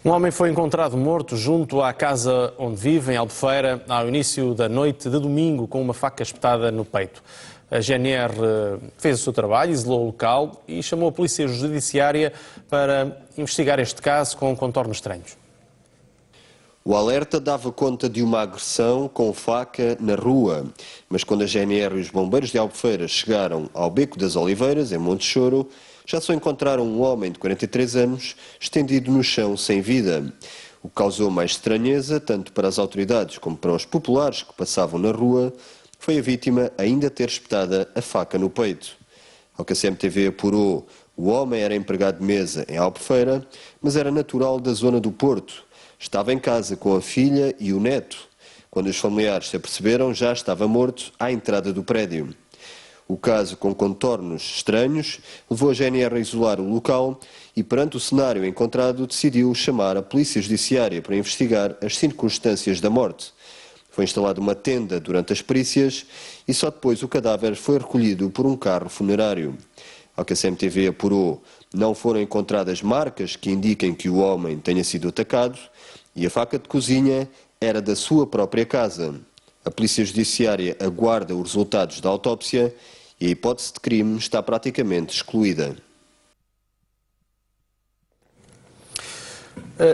Um homem foi encontrado morto junto à casa onde vive, em Albufeira, ao início da noite de domingo, com uma faca espetada no peito. A GNR fez o seu trabalho, isolou o local e chamou a Polícia Judiciária para investigar este caso com contornos estranhos. O alerta dava conta de uma agressão com faca na rua, mas quando a GNR e os bombeiros de Albufeira chegaram ao Beco das Oliveiras, em Monte Choro, já só encontraram um homem de 43 anos estendido no chão sem vida. O que causou mais estranheza, tanto para as autoridades como para os populares que passavam na rua, foi a vítima ainda ter espetada a faca no peito. Ao que a CMTV apurou, o homem era empregado de mesa em Albufeira, mas era natural da zona do Porto. Estava em casa com a filha e o neto. Quando os familiares se aperceberam, já estava morto à entrada do prédio. O caso, com contornos estranhos, levou a GNR a isolar o local e, perante o cenário encontrado, decidiu chamar a Polícia Judiciária para investigar as circunstâncias da morte. Foi instalada uma tenda durante as perícias e só depois o cadáver foi recolhido por um carro funerário. Ao que a CMTV apurou, não foram encontradas marcas que indiquem que o homem tenha sido atacado e a faca de cozinha era da sua própria casa. A Polícia Judiciária aguarda os resultados da autópsia e a hipótese de crime está praticamente excluída.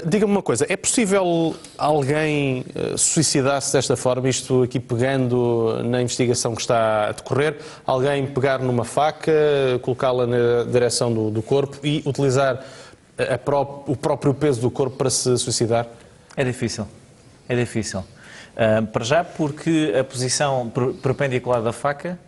Diga-me uma coisa, é possível alguém suicidar-se desta forma, isto aqui pegando na investigação que está a decorrer, alguém pegar numa faca, colocá-la na direção do corpo e utilizar o próprio peso do corpo para se suicidar? É difícil, é difícil. Para já porque a posição perpendicular da faca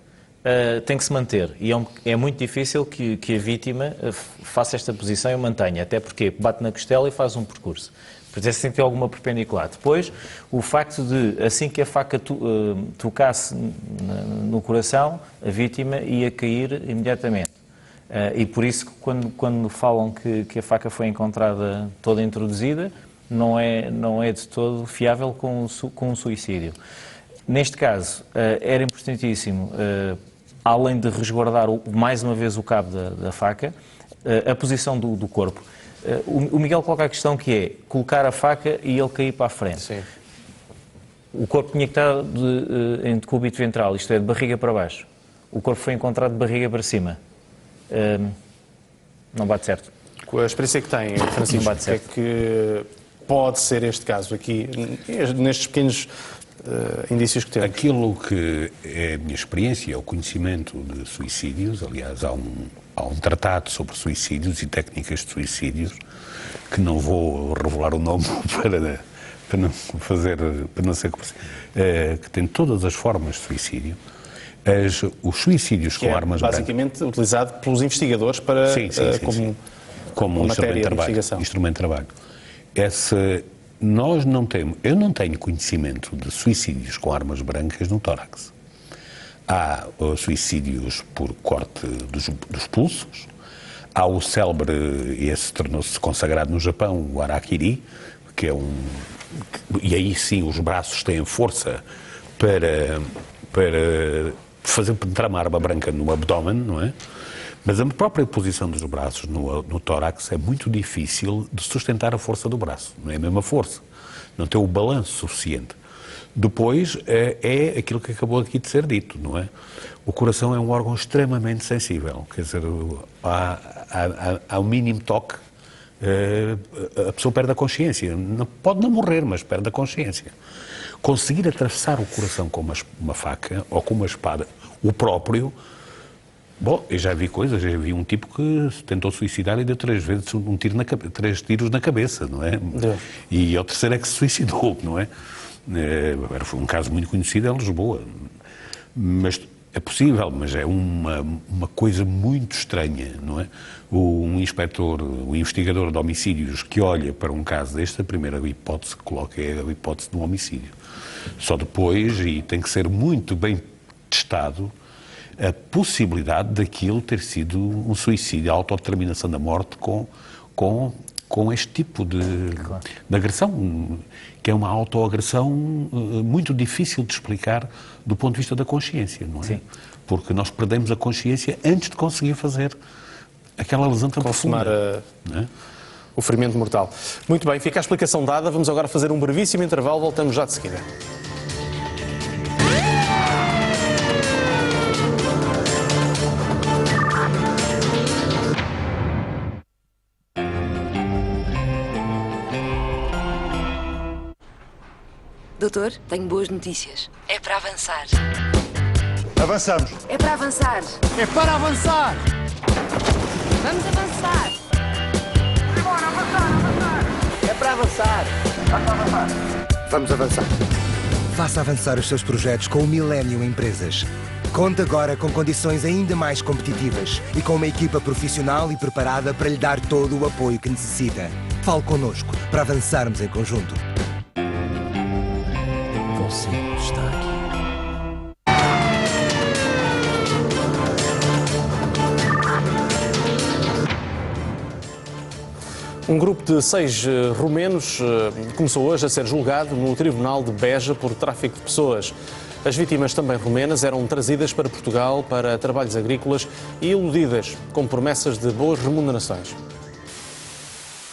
tem que se manter e é muito difícil que a vítima faça esta posição e o mantenha, até porque bate na costela e faz um percurso. Por isso é que tem que ter alguma perpendicular. Depois, o facto de, assim que a faca tocasse no coração, a vítima ia cair imediatamente. E por isso, quando falam que a faca foi encontrada toda introduzida, não é de todo fiável com um suicídio. Neste caso, era importantíssimo, além de resguardar mais uma vez o cabo da faca, a posição do corpo. O Miguel coloca a questão que é colocar a faca e ele cair para a frente. Sim. O corpo tinha que estar em decúbito ventral, isto é, de barriga para baixo. O corpo foi encontrado de barriga para cima. Não bate certo. Com a experiência que tem, Francisco, Não bate o que é que pode ser este caso aqui, nestes pequenos indícios que temos? Aquilo que é a minha experiência, é o conhecimento de suicídios. Aliás, há um tratado sobre suicídios e técnicas de suicídios, que não vou revelar o nome para não ser que tem todas as formas de suicídio. Os suicídios com armas brancas, basicamente utilizado pelos investigadores para como matéria de investigação. Instrumento de trabalho. Eu não tenho conhecimento de suicídios com armas brancas no tórax. Há suicídios por corte dos pulsos, há o célebre, esse tornou-se consagrado no Japão, o harakiri, que é e aí sim os braços têm força para fazer penetrar uma arma branca no abdômen, não é? Mas a própria posição dos braços no tórax é muito difícil de sustentar a força do braço, não é a mesma força, não tem o balanço suficiente. Depois é aquilo que acabou aqui de ser dito, não é? O coração é um órgão extremamente sensível, quer dizer, ao mínimo toque, a pessoa perde a consciência. Pode não morrer, mas perde a consciência. Conseguir atravessar o coração com uma faca ou com uma espada, o próprio... Bom, eu já vi coisas, já vi um tipo que se tentou suicidar e deu 3 tiros na cabeça, não é? E ao terceiro é que se suicidou, não é? Foi um caso muito conhecido em Lisboa. Mas é possível, mas é uma coisa muito estranha, não é? O investigador de homicídios que olha para um caso deste, a primeira hipótese que coloca é a hipótese de um homicídio. Só depois, e tem que ser muito bem testado, a possibilidade daquilo ter sido um suicídio, a autodeterminação da morte com este tipo de agressão, que é uma autoagressão muito difícil de explicar do ponto de vista da consciência, não é? Sim. Porque nós perdemos a consciência antes de conseguir fazer aquela lesão tão profunda. Não é? o ferimento mortal. Muito bem, fica a explicação dada. Vamos agora fazer um brevíssimo intervalo. Voltamos já de seguida. Doutor, tenho boas notícias. É para avançar. Avançamos. É para avançar. É para avançar. Vamos avançar. É para avançar. Vamos avançar. Faça avançar os seus projetos com o Millennium Empresas. Conte agora com condições ainda mais competitivas e com uma equipa profissional e preparada para lhe dar todo o apoio que necessita. Fale connosco para avançarmos em conjunto. Você está aqui. Um grupo de 6 romenos começou hoje a ser julgado no Tribunal de Beja por tráfico de pessoas. As vítimas, também romenas, eram trazidas para Portugal para trabalhos agrícolas e iludidas com promessas de boas remunerações.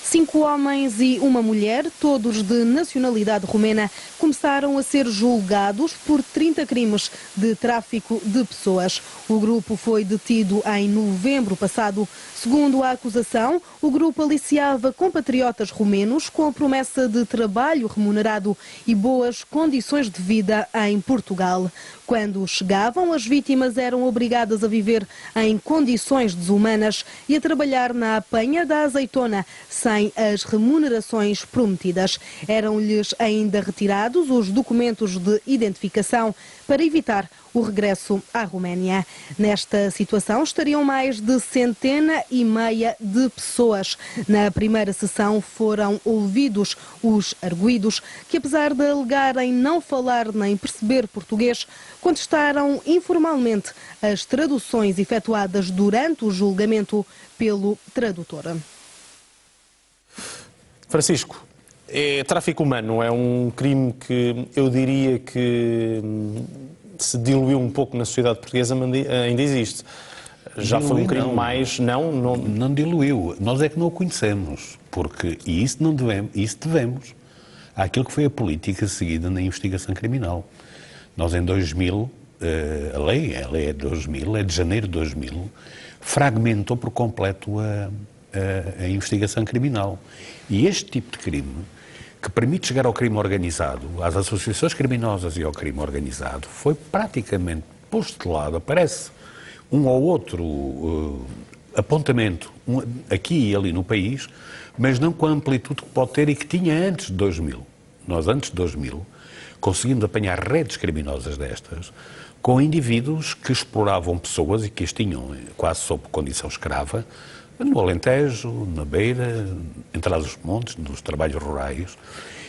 5 homens e uma mulher, todos de nacionalidade romena, começaram a ser julgados por 30 crimes de tráfico de pessoas. O grupo foi detido em novembro passado. Segundo a acusação, o grupo aliciava compatriotas romenos com a promessa de trabalho remunerado e boas condições de vida em Portugal. Quando chegavam, as vítimas eram obrigadas a viver em condições desumanas e a trabalhar na apanha da azeitona, sem as remunerações prometidas. Eram-lhes ainda retirados os documentos de identificação para evitar o regresso à Roménia. Nesta situação estariam mais de 150 de pessoas. Na primeira sessão foram ouvidos os arguidos, que apesar de alegarem não falar nem perceber português, contestaram informalmente as traduções efetuadas durante o julgamento pelo tradutor. Francisco, tráfico humano é um crime que eu diria que se diluiu um pouco na sociedade portuguesa, mas ainda existe. Já foi um crime não. mais... Não diluiu. Nós é que não o conhecemos. E isso não devemos. Isso devemos àquilo que foi a política seguida na investigação criminal. Nós em 2000, a lei é de 2000, é de janeiro de 2000, fragmentou por completo a investigação criminal. E este tipo de crime, que permite chegar ao crime organizado, às associações criminosas e ao crime organizado, foi praticamente posto de lado. Aparece um ou outro apontamento aqui e ali no país, mas não com a amplitude que pode ter e que tinha antes de 2000. Nós, antes de 2000, conseguimos apanhar redes criminosas destas, com indivíduos que exploravam pessoas e que as tinham quase sob condição escrava, no Alentejo, na Beira, em Trás-os-Montes, nos trabalhos rurais,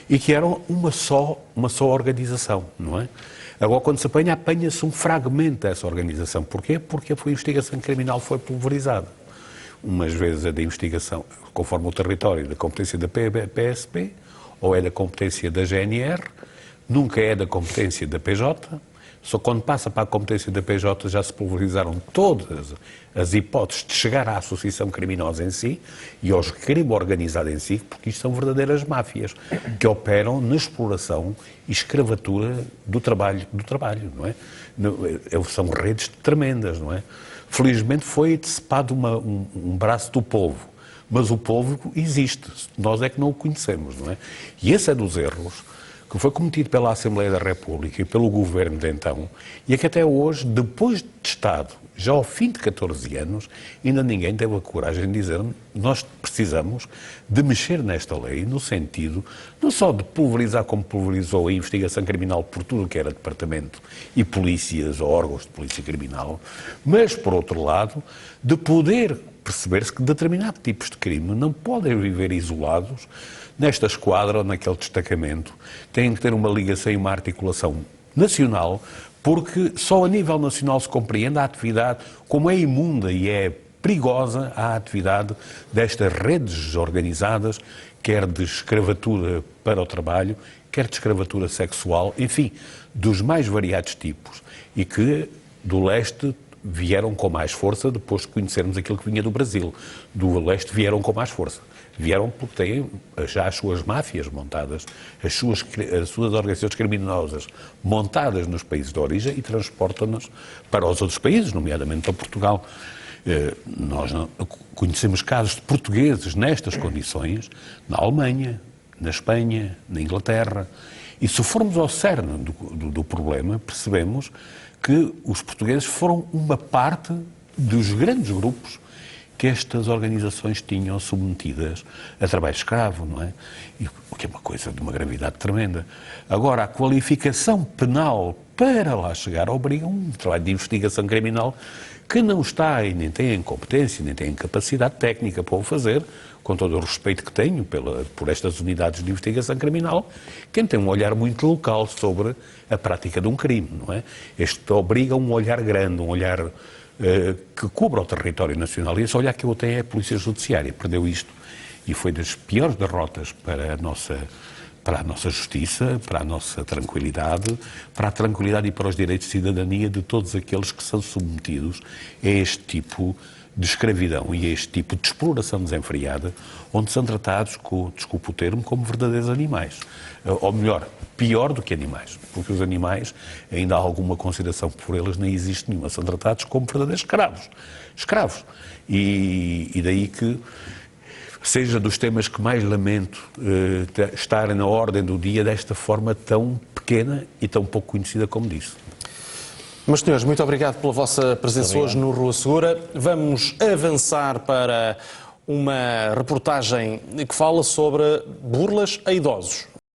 e que eram uma só organização, não é? Agora, quando se apanha, apanha-se um fragmento dessa organização. Porquê? Porque a investigação criminal foi pulverizada. Umas vezes é da investigação, conforme o território, da competência da PSP, ou é da competência da GNR, nunca é da competência da PJ. Só quando passa para a competência da PJ já se pulverizaram todas as hipóteses de chegar à associação criminosa em si e ao crime organizado em si, porque isto são verdadeiras máfias que operam na exploração e escravatura do trabalho, não é? São redes tremendas, não é? Felizmente foi decepado um braço do povo, mas o povo existe, nós é que não o conhecemos, não é? E esse é dos erros que foi cometido pela Assembleia da República e pelo Governo de então, e é que até hoje, depois de testado, já ao fim de 14 anos, ainda ninguém teve a coragem de dizer nós precisamos de mexer nesta lei, no sentido, não só de pulverizar como pulverizou a investigação criminal por tudo o que era departamento e polícias ou órgãos de polícia criminal, mas, por outro lado, de poder perceber-se que determinados tipos de crime não podem viver isolados nesta esquadra ou naquele destacamento. Têm que ter uma ligação e uma articulação nacional, porque só a nível nacional se compreende a atividade, como é imunda e é perigosa a atividade destas redes organizadas, quer de escravatura para o trabalho, quer de escravatura sexual, enfim, dos mais variados tipos, e que do leste vieram com mais força depois de conhecermos aquilo que vinha do Brasil. Do leste vieram com mais força. Vieram porque têm já as suas máfias montadas, as suas organizações criminosas montadas nos países de origem e transportam-nas para os outros países, nomeadamente para Portugal. Nós conhecemos casos de portugueses nestas condições na Alemanha, na Espanha, na Inglaterra. E se formos ao cerne do problema, percebemos que os portugueses foram uma parte dos grandes grupos que estas organizações tinham submetidas a trabalho escravo, não é? O que é uma coisa de uma gravidade tremenda. Agora, a qualificação penal para lá chegar obriga um trabalho de investigação criminal que não está e nem tem competência, nem tem capacidade técnica para o fazer, com todo o respeito que tenho por estas unidades de investigação criminal, quem tem um olhar muito local sobre a prática de um crime, não é? Este obriga a um olhar grande, um olhar que cubra o território nacional. E esse olhar que eu tenho é a Polícia Judiciária. Perdeu isto e foi das piores derrotas para a nossa justiça, para a nossa tranquilidade, para a tranquilidade e para os direitos de cidadania de todos aqueles que são submetidos a este tipo de escravidão e a este tipo de exploração desenfreada, onde são tratados, desculpe o termo, como verdadeiros animais. Ou melhor, pior do que animais, porque os animais, ainda há alguma consideração por eles, nem existe nenhuma, são tratados como verdadeiros escravos. E daí que seja dos temas que mais lamento estar na ordem do dia desta forma tão pequena e tão pouco conhecida como disse. Meus senhores, muito obrigado pela vossa presença hoje no Rua Segura. Vamos avançar para uma reportagem que fala sobre burlas a idosos.